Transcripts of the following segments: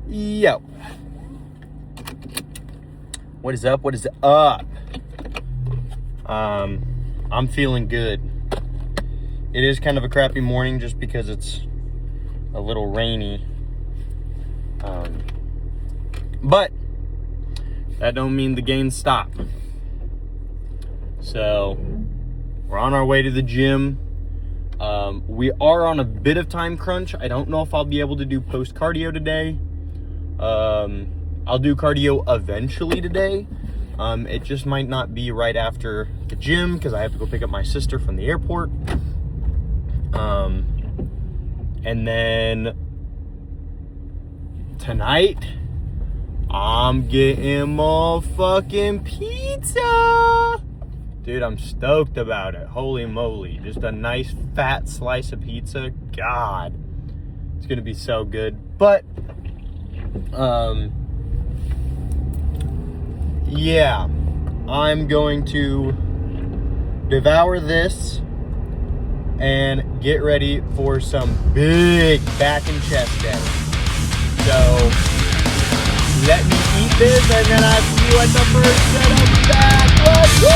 Yo. What is up? What is up? I'm feeling good. It is kind of a crappy morning just because it's a little rainy. But that don't mean the gains stop. So we're on our way to the gym. We are on a bit of time crunch. I don't know if I'll be able to do post cardio today. I'll do cardio eventually today. It just might not be right after the gym because I have to go pick up my sister from the airport. And then tonight, I'm getting motherfucking pizza. Dude, I'm stoked about it. Holy moly. Just a nice fat slice of pizza. God. It's going to be so good. But, yeah. I'm going to devour this and get ready for some big back and chest day. So, let me eat this and then I'll see you at the first set of back. Let's go!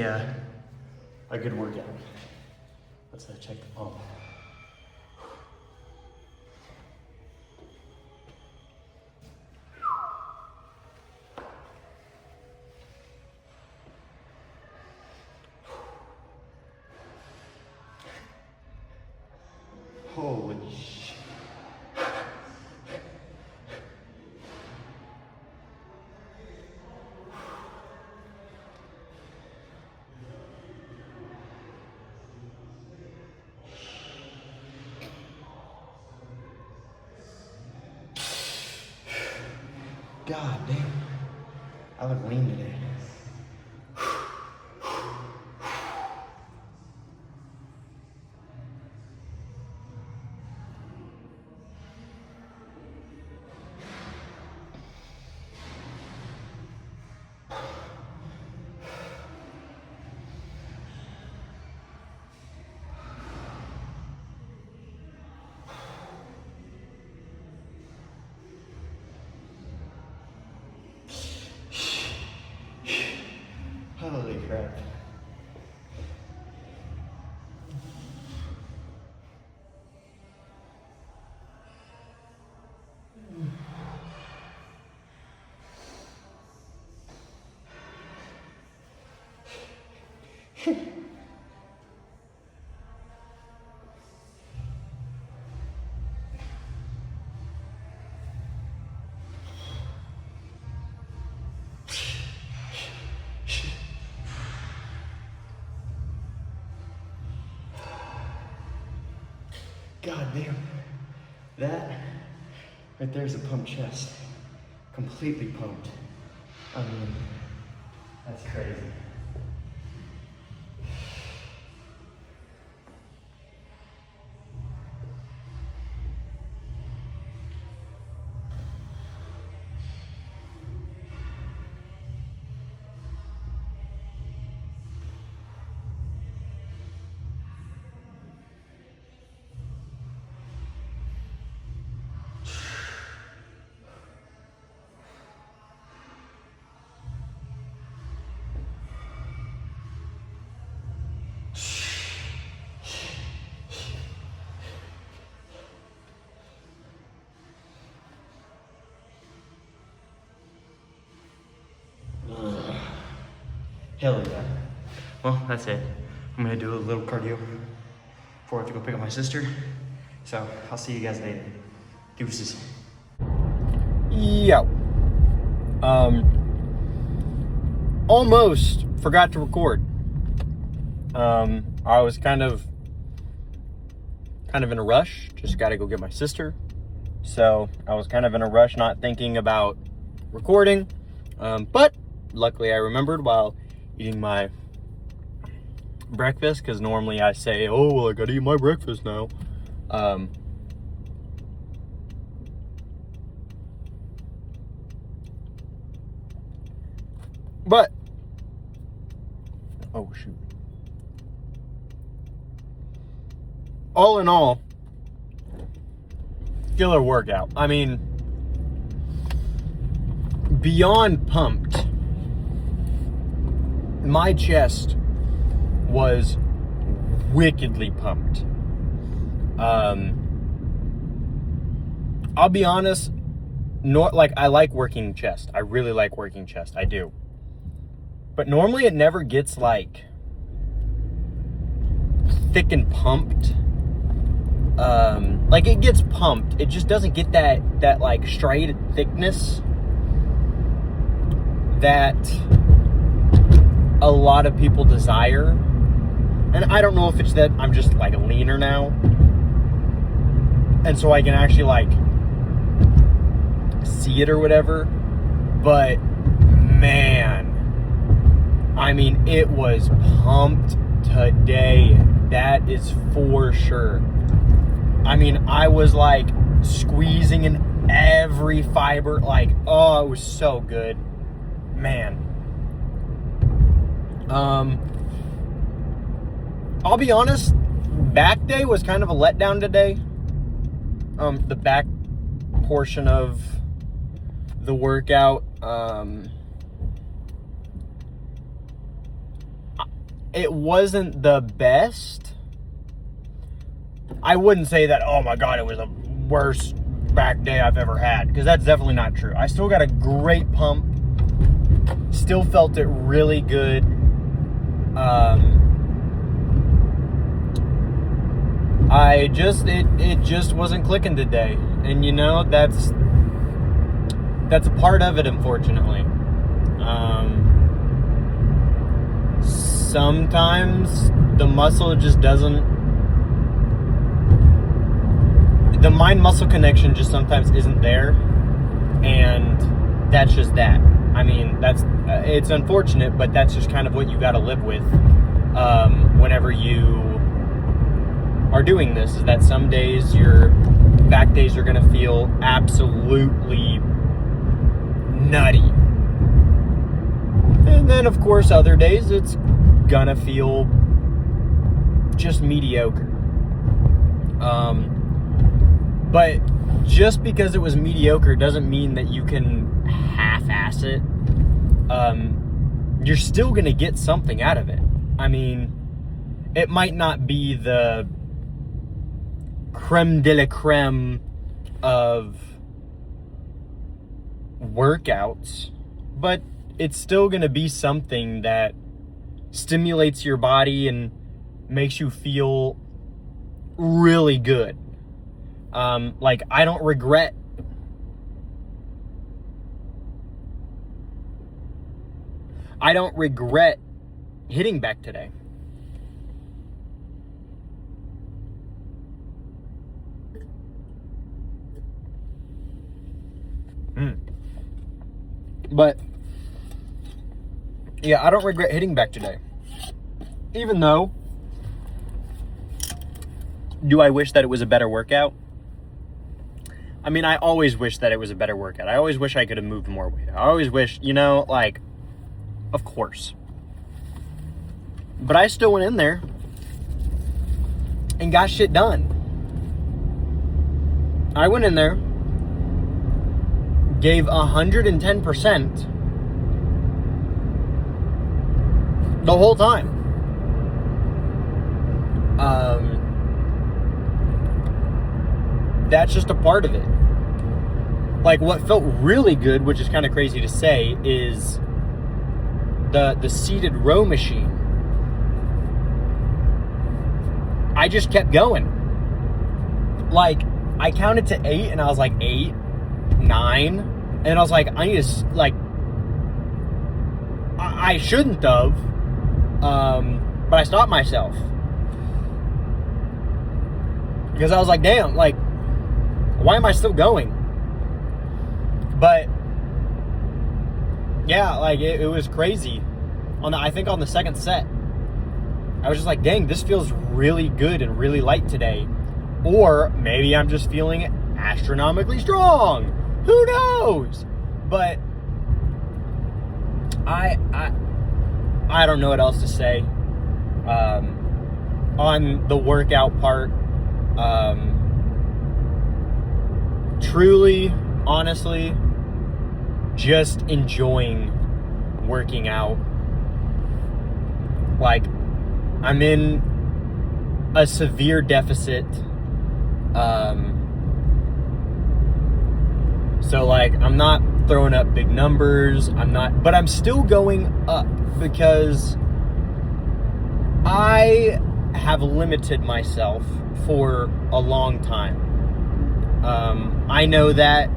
a good workout. Let's check the pump. Holy shit. God damn. I look lean today. Holy crap. God damn. That right there is a pumped chest. Completely pumped. I mean, that's crazy. Hell yeah. Well, that's it. I'm gonna do a little cardio before I have to go pick up my sister. So I'll see you guys later. Deuces. Yo. Almost forgot to record. I was kind of in a rush. Just gotta go get my sister. So I was kind of in a rush, not thinking about recording. But luckily I remembered while eating my breakfast, because normally I say, oh, well, I gotta eat my breakfast now. But, oh shoot. All in all, killer workout. I mean, beyond pumped. My chest was wickedly pumped. I'll be honest, I like working chest. I really like working chest. I do. But normally it never gets like thick and pumped. Like it gets pumped. It just doesn't get that like striated thickness that a lot of people desire. And I don't know if it's that I'm just like leaner now, and so I can actually like see it or whatever. But man, I mean, it was pumped today. That is for sure. I mean, I was like squeezing in every fiber. Like, oh, it was so good, man. I'll be honest, back day was kind of a letdown today. The back portion of the workout, it wasn't the best. I wouldn't say that, oh my God, it was the worst back day I've ever had, because that's definitely not true. I still got a great pump. Still felt it really good. It just wasn't clicking today. And you know, that's a part of it, unfortunately. Sometimes the muscle just doesn't, the mind-muscle connection just sometimes isn't there, and that's just that. I mean, it's unfortunate, but that's just kind of what you got to live with whenever you are doing this, is that some days your back days are going to feel absolutely nutty. And then, of course, other days it's going to feel just mediocre. But just because it was mediocre doesn't mean that you can half-ass it. You're still going to get something out of it. I mean, it might not be the creme de la creme of workouts, but it's still going to be something that stimulates your body and makes you feel really good. Like, I don't regret hitting back today. But yeah, I don't regret hitting back today. Even though, do I wish that it was a better workout? I mean, I always wish that it was a better workout. I always wish I could have moved more weight. I always wish, you know, like, of course. But I still went in there and got shit done. I went in there, gave 110% the whole time. That's just a part of it. Like, what felt really good, which is kind of crazy to say, is the seated row machine. I just kept going. Like, I counted to 8 and I was like 8, 9, and I was like, I need to, like, I shouldn't have, but I stopped myself. Because I was like, damn, like, why am I still going? But yeah, like, it was crazy. I think on the second set, I was just like, dang, this feels really good and really light today. Or maybe I'm just feeling astronomically strong. Who knows? But I don't know what else to say. On the workout part, truly, honestly, just enjoying working out. Like, I'm in a severe deficit. So, like, I'm not throwing up big numbers. But I'm still going up because I have limited myself for a long time. I know that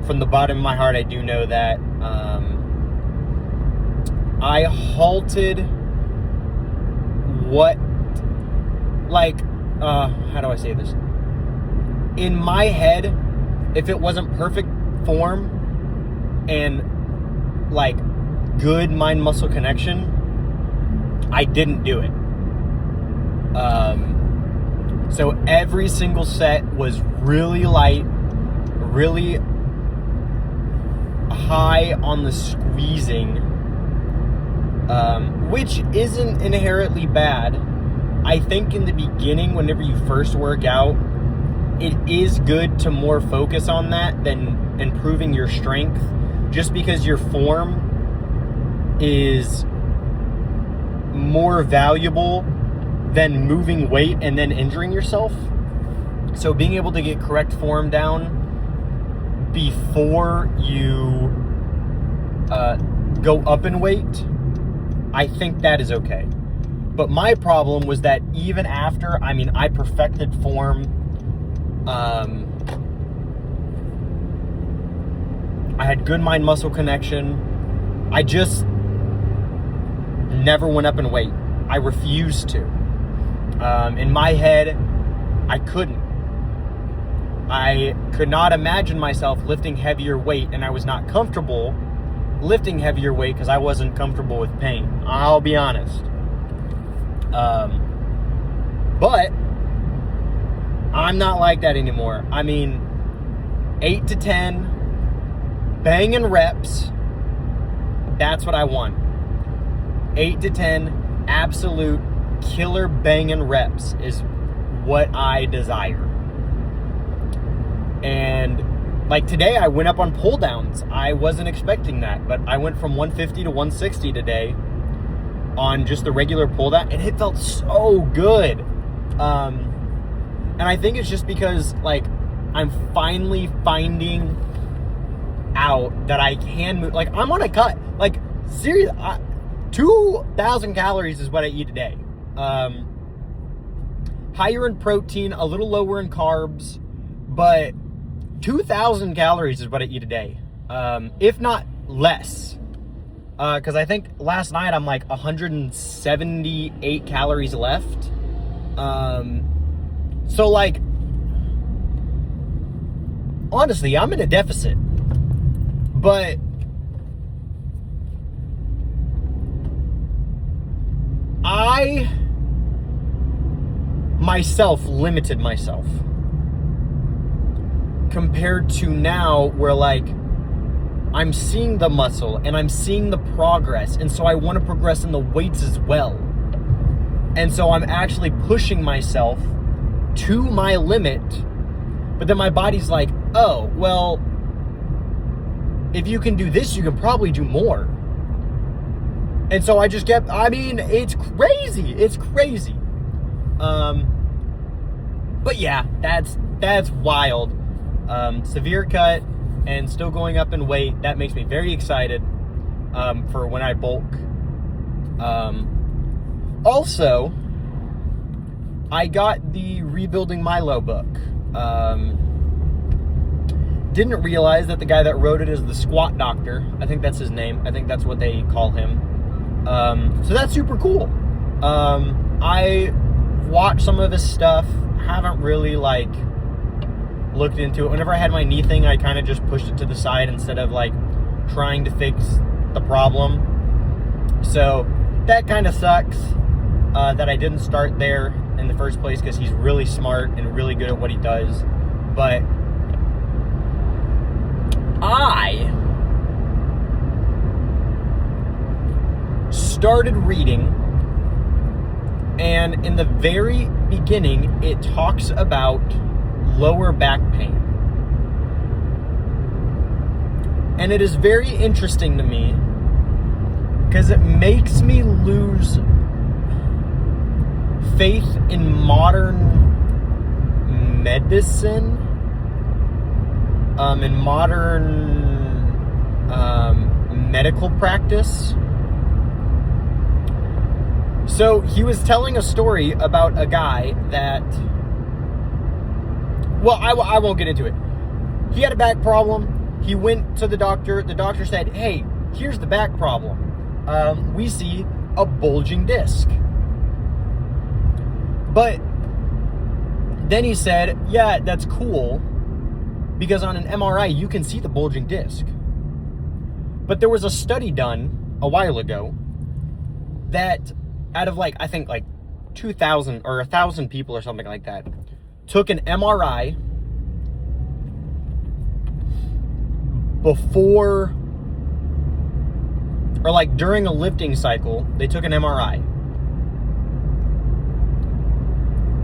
from the bottom of my heart. I do know that. I halted how do I say this? In my head, if it wasn't perfect form and, like, good mind-muscle connection, I didn't do it. So every single set was really light, really high on the squeezing, which isn't inherently bad. I think in the beginning, whenever you first work out, it is good to more focus on that than improving your strength, just because your form is more valuable than moving weight and then injuring yourself. So being able to get correct form down before you go up in weight, I think that is okay. But my problem was that even after, I perfected form. I had good mind-muscle connection. I just never went up in weight. I refused to. In my head, I couldn't. I could not imagine myself lifting heavier weight, and I was not comfortable lifting heavier weight because I wasn't comfortable with pain. I'll be honest. But I'm not like that anymore. 8 to 10 banging reps, that's what I want. 8 to 10 absolute killer banging reps is what I desire. And like today, I went up on pull downs. I wasn't expecting that, but I went from 150 to 160 today on just the regular pull down, and it felt so good. And I think it's just because like I'm finally finding out that I can move. Like I'm on a cut. Like seriously, 2,000 calories is what I eat a day. Higher in protein, a little lower in carbs, but 2,000 calories is what I eat a day, if not less. Because I think last night I'm like 178 calories left. So like, honestly, I'm in a deficit. But I myself limited myself compared to now where like I'm seeing the muscle and I'm seeing the progress, and so I want to progress in the weights as well. And so I'm actually pushing myself to my limit, but then my body's like, oh, well, if you can do this, you can probably do more. And so I just kept, it's crazy. It's crazy. But yeah, that's wild. Severe cut and still going up in weight. That makes me very excited for when I bulk. Also, I got the Rebuilding Milo book. Didn't realize that the guy that wrote it is the Squat Doctor. I think that's his name. I think that's what they call him. So that's super cool. I watched some of his stuff. Haven't really like looked into it. Whenever I had my knee thing, I kind of just pushed it to the side instead of like trying to fix the problem. So that kind of sucks that I didn't start there in the first place, because he's really smart and really good at what he does. But I started reading, and in the very beginning, it talks about lower back pain. And it is very interesting to me because it makes me lose faith in modern medicine, in modern medical practice. So he was telling a story about a guy that, well, I won't get into it. He had a back problem. He went to the doctor. The doctor said, hey, here's the back problem. We see a bulging disc. But then he said, yeah, that's cool, because on an MRI, you can see the bulging disc. But there was a study done a while ago that out of like, I think like 2,000 or 1,000 people or something like that, took an MRI before, or like during a lifting cycle, they took an MRI.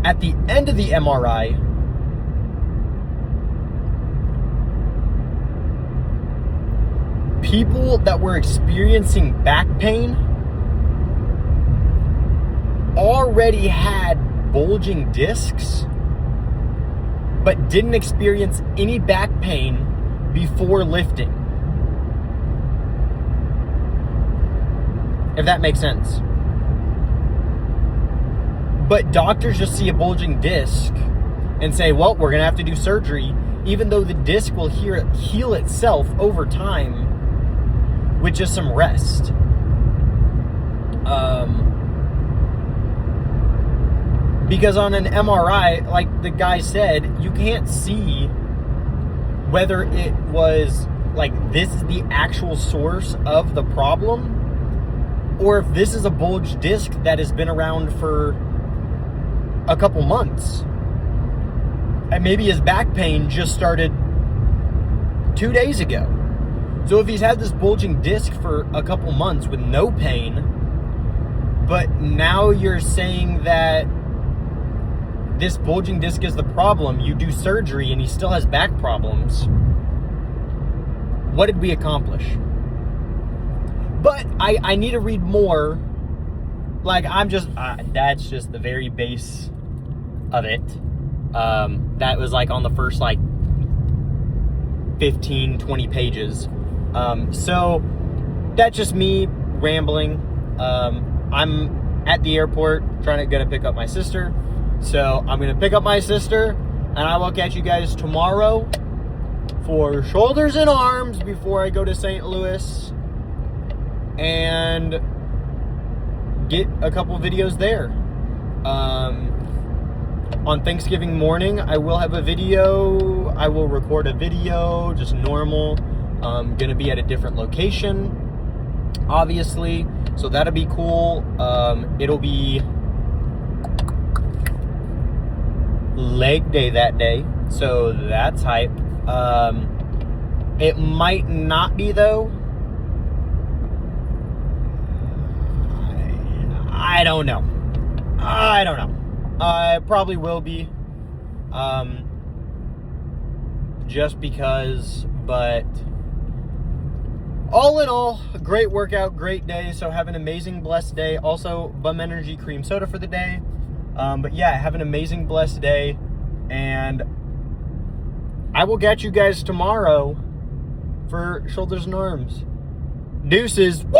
At the end of the MRI, people that were experiencing back pain already had bulging discs, but didn't experience any back pain before lifting. If that makes sense. But doctors just see a bulging disc and say, well, we're going to have to do surgery, even though the disc will heal itself over time with just some rest. Because on an MRI, like the guy said, you can't see whether it was like this is the actual source of the problem, or if this is a bulged disc that has been around for a couple months. And maybe his back pain just started 2 days ago. So if he's had this bulging disc for a couple months with no pain, but now you're saying that this bulging disc is the problem, you do surgery and he still has back problems, what did we accomplish? But I need to read more. Like, that's just the very base of it. That was like on the first like 15, 20 pages. So that's just me rambling. I'm at the airport gonna pick up my sister. So I'm gonna pick up my sister and I will catch you guys tomorrow for shoulders and arms before I go to St. Louis and get a couple videos there. On Thanksgiving morning, I will have a video. I will record a video, just normal. Gonna be at a different location, obviously. So that'll be cool. It'll be leg day that day. So that's hype. It might not be though. I don't know. It probably will be. Just because, but all in all, a great workout, great day. So have an amazing, blessed day. Also, Bum Energy cream soda for the day. But yeah, have an amazing, blessed day. And I will catch you guys tomorrow for shoulders and arms. Deuces. Woo!